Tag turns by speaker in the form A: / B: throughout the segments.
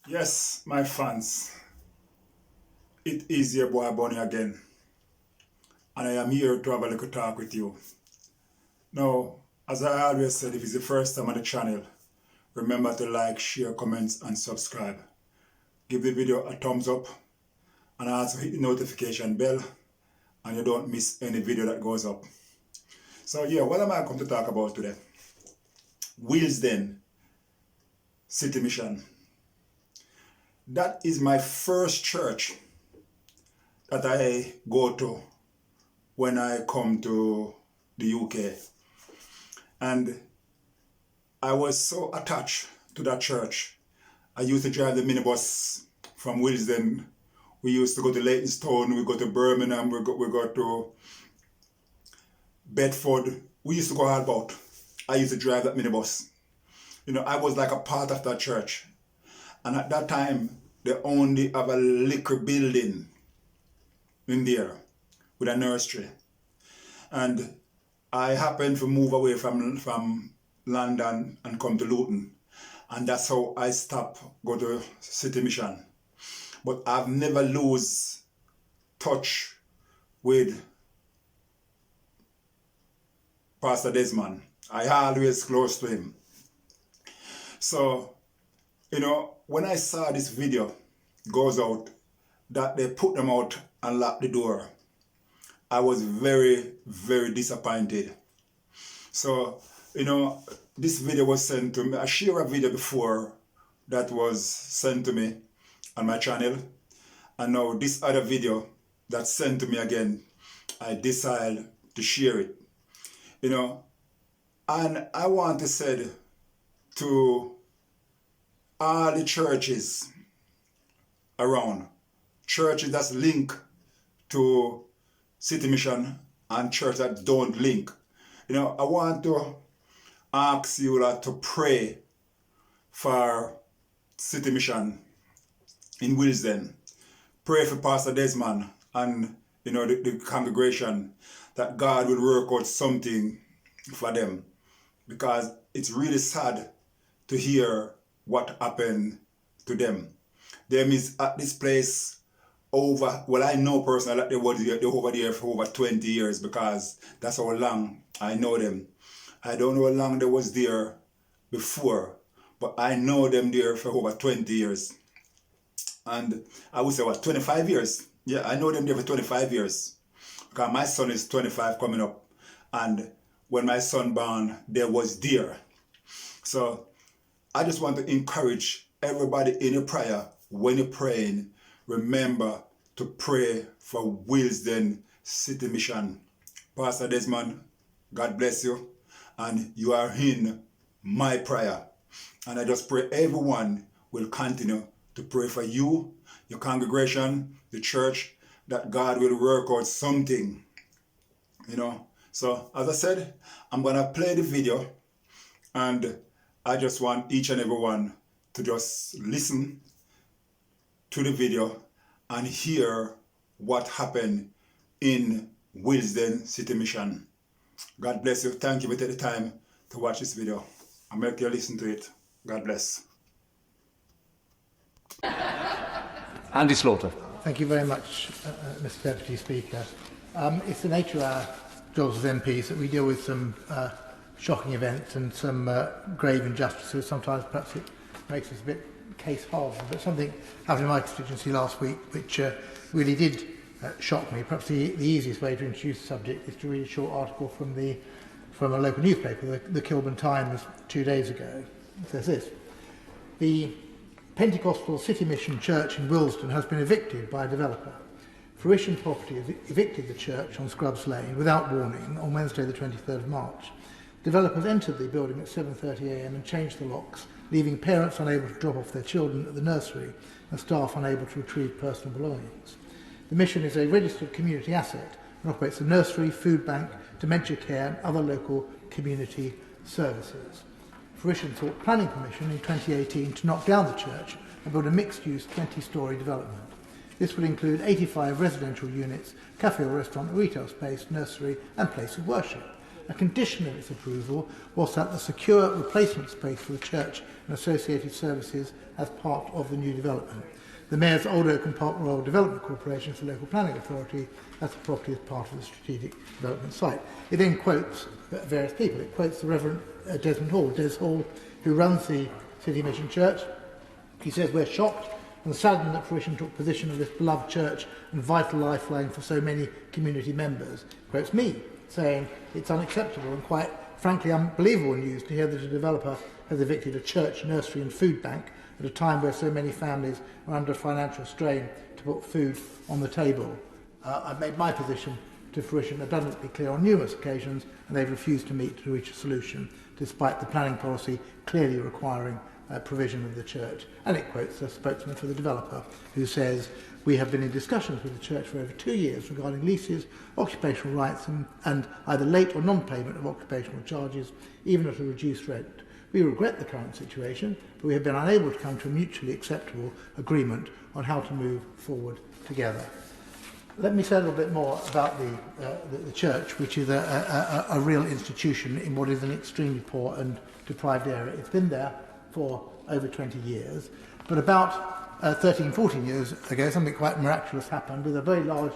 A: Yes, my fans, it is your boy Bonnie again, and I am here to have a little talk with you. Now, as I always said, if it's the first time on the channel, remember to like, share, comments, and subscribe. Give the video a thumbs up, and also hit the notification bell, and you don't miss any video that goes up. So yeah, what am I going to talk about today? Willesden City Mission. That is my first church that I go to when I come to the UK. And I was so attached to that church. I used to drive the minibus from Willesden. We used to go to Leytonstone, we go to Birmingham, we go to Bedford. We used to go all about. I used to drive that minibus. You know, I was like a part of that church. And at that time, they only have a little building in there with a nursery. And I happened to move away from London and come to Luton. And that's how I stopped, go to City Mission. But I've never lose touch with Pastor Desmond. I always close to him. So, you know, when I saw this video goes out, that they put them out and locked the door, I was very, very disappointed. So, you know, this video was sent to me. I shared a video before that was sent to me on my channel. And now this other video that's sent to me again, I decided to share it. You know, and I want to say to all the churches around, churches that's linked to City Mission and churches that don't link. You know, I want to ask you lot to pray for City Mission in Willesden. Pray for Pastor Desmond and, you know, the congregation, that God will work out something for them. Because it's really sad to hear what happened to them. Them is at this place over, well, I know personally that they're over there for over 20 years, because that's how long I know them. I don't know how long they was there before, but I know them there for over 20 years. And I would say, what, 25 years? Yeah, I know them there for 25 years. Because my son is 25 coming up. And when my son born, they was there. So I just want to encourage everybody in your prayer, when you're praying, remember to pray for Willesden City Mission. Pastor Desmond, God bless you. And you are in my prayer. And I just pray everyone will continue to pray for you, your congregation, the church, that God will work out something, you know. So as I said, I'm going to play the video, and I just want each and every one to just listen to the video and hear what happened in Willesden City Mission. God bless you. Thank you for taking the time to watch this video. I make you listen to it. God bless.
B: Andy Slaughter.
C: Thank you very much, Mr Deputy Speaker. It's the nature of our jobs as MPs that we deal with some shocking events and some grave injustices. Sometimes perhaps it makes us a bit case hardened, but something happened in my constituency last week which really did shock me. Perhaps the easiest way to introduce the subject is to read a short article from a local newspaper, the Kilburn Times, 2 days ago. It says this: the Pentecostal City Mission Church in Willesden has been evicted by a developer. Fruition Property has evicted the church on Scrubs Lane without warning on Wednesday the 23rd of March. Developers entered the building at 7:30 a.m. and changed the locks, leaving parents unable to drop off their children at the nursery and staff unable to retrieve personal belongings. The mission is a registered community asset and operates a nursery, food bank, dementia care and other local community services. Fruition sought planning permission in 2018 to knock down the church and build a mixed-use 20-storey development. This would include 85 residential units, cafe or restaurant, retail space, nursery and place of worship, a condition of its approval was that the secure replacement space for the church and associated services as part of the new development. The Mayor's Old Oak and Park Royal Development Corporation is the local planning authority as the property as part of the strategic development site. It then quotes various people. It quotes the Reverend Desmond Hall, Des Hall, who runs the City Mission Church. He says, "We're shocked and saddened that Fruition took possession of this beloved church and vital lifeline for so many community members." Quotes me, saying it's unacceptable and quite frankly unbelievable news to hear that a developer has evicted a church, nursery and food bank at a time where so many families are under financial strain to put food on the table. I've made my position to Fruition abundantly clear on numerous occasions, and they've refused to meet to reach a solution, despite the planning policy clearly requiring provision of the church. And it quotes the spokesman for the developer, who says, "We have been in discussions with the church for over 2 years regarding leases, occupational rights and either late or non-payment of occupational charges, even at a reduced rent. We regret the current situation, but we have been unable to come to a mutually acceptable agreement on how to move forward together." Let me say a little bit more about the church, which is a real institution in what is an extremely poor and deprived area. It's been there for over 20 years, but about 13, 14 years ago, something quite miraculous happened with a very large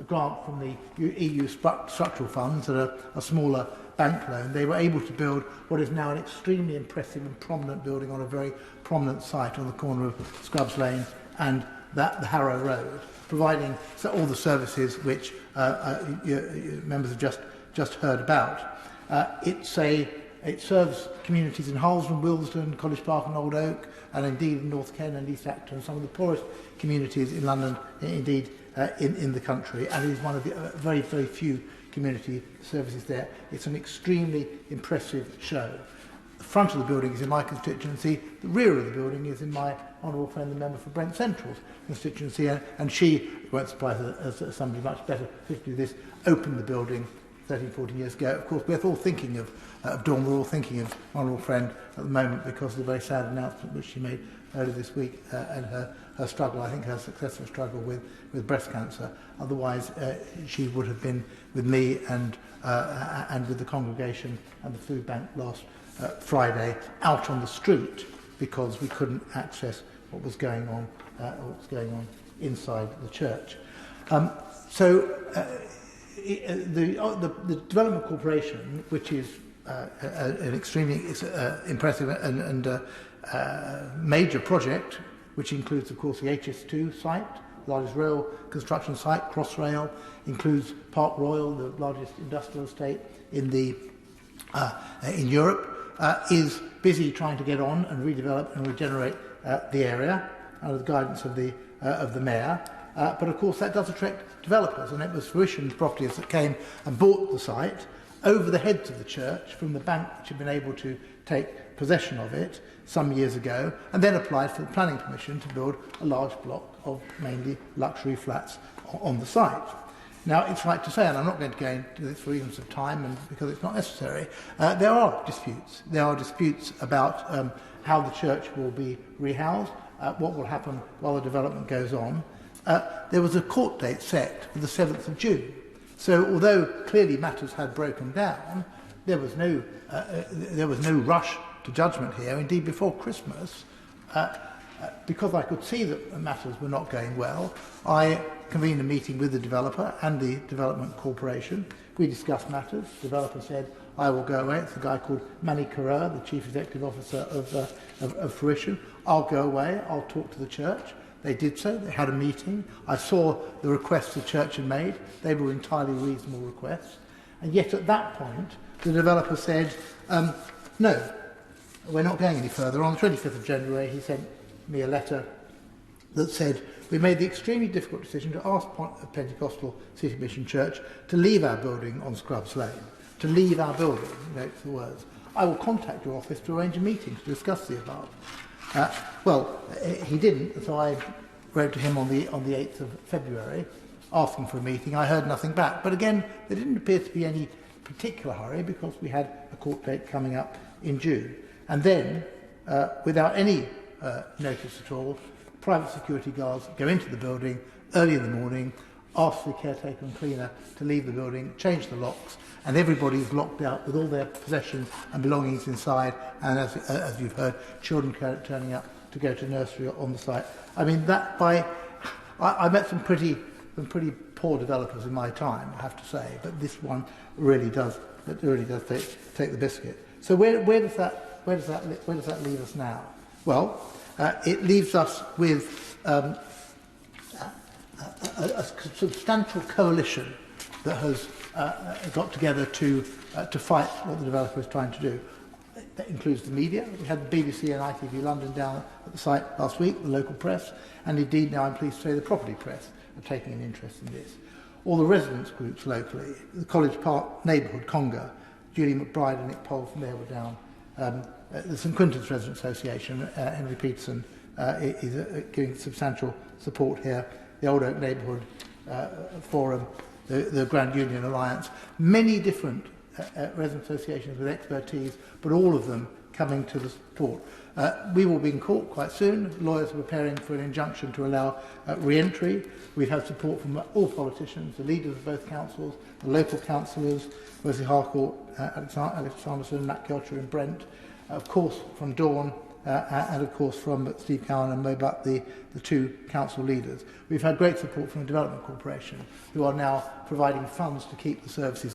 C: grant from the EU structural funds and a smaller bank loan. They were able to build what is now an extremely impressive and prominent building on a very prominent site on the corner of Scrubs Lane and the Harrow Road, providing all the services which members have just heard about. It serves communities in Harlesden, Willesden, College Park and Old Oak, and indeed in North Ken and East Acton, some of the poorest communities in London, indeed in the country, and it is one of the very, very few community services there. It's an extremely impressive show. The front of the building is in my constituency, the rear of the building is in my honourable friend, the member for Brent Central's constituency, and she, it won't surprise her as somebody much better fit to do this, opened the building 13, 14 years ago. Of course, we're all thinking of Dawn, we're all thinking of honourable friend at the moment because of the very sad announcement which she made earlier this week and her struggle, I think her successful struggle with breast cancer. Otherwise, she would have been with me and with the congregation and the food bank last Friday out on the street because we couldn't access what was going on inside the church. The Development Corporation, which is an extremely impressive and major project, which includes, of course, the HS2 site, the largest rail construction site, Crossrail, includes Park Royal, the largest industrial estate in Europe, is busy trying to get on and redevelop and regenerate the area under the guidance of the Mayor. But of course that does attract developers, and it was Fruition's properties that came and bought the site over the heads of the church from the bank which had been able to take possession of it some years ago, and then applied for the planning permission to build a large block of mainly luxury flats on the site. Now, it's right to say, and I'm not going to go into this for reasons of time and because it's not necessary, there are disputes. There are disputes about how the church will be rehoused, what will happen while the development goes on. There was a court date set for the 7th of June. So although clearly matters had broken down, there was no rush to judgment here. Indeed, before Christmas, because I could see that matters were not going well, I convened a meeting with the developer and the Development Corporation. We discussed matters. The developer said, I will go away. It's a guy called Manny Carrer, the Chief Executive Officer of Fruition. I'll go away. I'll talk to the church. They did so. They had a meeting. I saw the requests the church had made. They were entirely reasonable requests. And yet at that point, the developer said, no, we're not going any further. On the 25th of January, he sent me a letter that said, we made the extremely difficult decision to ask Pentecostal City Mission Church to leave our building on Scrubs Lane. To leave our building, note the words. I will contact your office to arrange a meeting to discuss the above. Well, he didn't, so I wrote to him on the 8th of February, asking for a meeting. I heard nothing back. But again, there didn't appear to be any particular hurry because we had a court date coming up in June. And then, without any notice at all, private security guards go into the building early in the morning, asked the caretaker and cleaner to leave the building, change the locks, and everybody's locked out with all their possessions and belongings inside, and as you've heard, children turning up to go to nursery on the site. I mean, I met some pretty poor developers in my time, I have to say, but this one really does take the biscuit. So where does that leave us now? Well, it leaves us with a substantial coalition that has got together to fight what the developer is trying to do. That includes the media. We had the BBC and ITV London down at the site last week, the local press, and indeed now I'm pleased to say the property press are taking an interest in this. All the residents groups locally, the College Park neighbourhood, Conga, Julie McBride and Nick Pole from there were down. The St Quintin's Resident Association, Henry Peterson, is giving substantial support here. The Old Oak Neighbourhood Forum, the Grand Union Alliance, many different resident associations with expertise, but all of them coming to the support. We will be in court quite soon. Lawyers are preparing for an injunction to allow re-entry. We've had support from all politicians, the leaders of both councils, the local councillors, Wesley Harcourt, Alex Sanderson, Matt Kelcher and Brent, of course from Dawn, and of course from Steve Cowan and Mo Butt, the two council leaders. We've had great support from the Development Corporation, who are now providing funds to keep the services